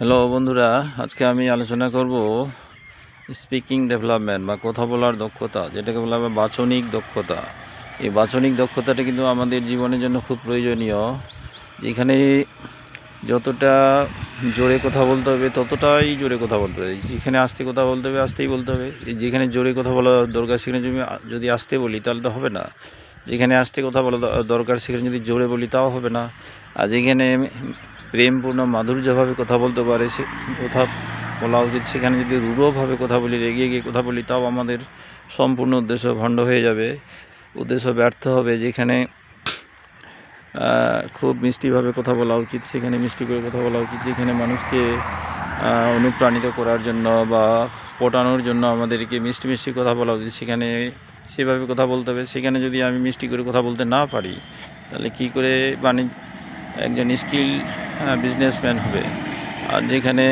Hello বন্ধুরা, আজকে আমি আলোচনা করব স্পিকিং ডেভেলপমেন্ট বা কথা বলার দক্ষতা, যেটাকে বলা হয় বাচনিক দক্ষতা। এই বাচনিক দক্ষতাটা কিন্তু আমাদের জীবনের জন্য খুব প্রয়োজনীয়। যেখানে যতটা জোরে কথা বলতে হবে ততটাই জোরে কথা বলতে হবে, যেখানে আস্তে কথা বলতে হবে আস্তেই বলতে হবে। যেখানে জোরে কথা বলা দরকার সেখানে যদি আস্তে বলি তাহলে তো হবে না, যেখানে আস্তে কথা বলা দরকার সেখানে যদি জোরে বলি তাও হবে না। আর যেখানে প্রেমপূর্ণ মাধুর্যভাবে কথা বলতে পারে সে কথা বলা উচিত, সেখানে যদি রূঢ়ভাবে কথা বলি, রেগে গিয়ে কথা বলি, তাও আমাদের সম্পূর্ণ উদ্দেশ্য ভণ্ড হয়ে যাবে, উদ্দেশ্য ব্যর্থ হবে। যেখানে খুব মিষ্টিভাবে কথা বলা উচিত সেখানে মিষ্টি করে কথা বলা উচিত, যেখানে মানুষকে অনুপ্রাণিত করার জন্য বা পটানোর জন্য আমাদেরকে মিষ্টি মিষ্টি কথা বলা উচিত সেখানে সেভাবে কথা বলতে হবে। সেখানে যদি আমি মিষ্টি করে কথা বলতে না পারি তাহলে কী করে একজন স্কিল বিজনেসম্যান হবে। আর যেখানে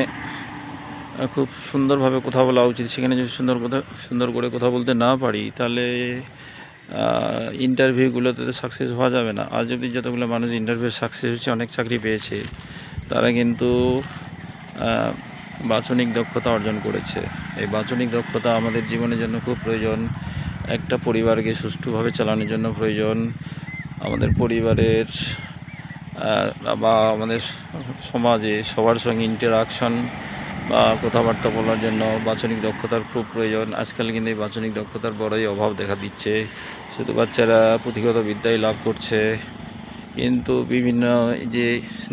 খুব সুন্দরভাবে কথা বলা উচিত সেখানে যদি সুন্দর করে কথা বলতে না পারি তাহলে ইন্টারভিউগুলোতে সাকসেস হওয়া যাবে না। আর যদি যতগুলো মানুষ ইন্টারভিউ সাকসেস হচ্ছে, অনেক চাকরি পেয়েছে, তারা কিন্তু বাচনিক দক্ষতা অর্জন করেছে। এই বাচনিক দক্ষতা আমাদের জীবনের জন্য খুব প্রয়োজন। একটা পরিবারকে সুষ্ঠুভাবে চালানোর জন্য প্রয়োজন। আমাদের পরিবারের বা আমাদের সমাজে সবার সঙ্গে ইন্টারাকশন বা কথাবার্তা বলার জন্য বাচনিক দক্ষতার খুব প্রয়োজন। আজকাল কিন্তু এই বাচনিক দক্ষতার বড়ই অভাব দেখা দিচ্ছে। শুধু বাচ্চারা পুঁথিগত বিদ্যাই লাভ করছে, কিন্তু বিভিন্ন যে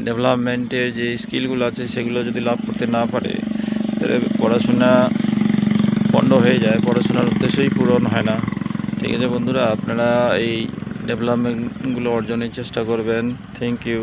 ডেভেলপমেন্টের যে স্কিলগুলো আছে সেগুলো যদি লাভ করতে না পারে তাহলে পড়াশোনা পণ্ড হয়ে যায়, পড়াশোনার উদ্দেশ্যই পূরণ হয় না। ঠিক আছে বন্ধুরা, আপনারা এই ডেভেলপমেন্টগুলো অর্জনের চেষ্টা করবেন। Thank you.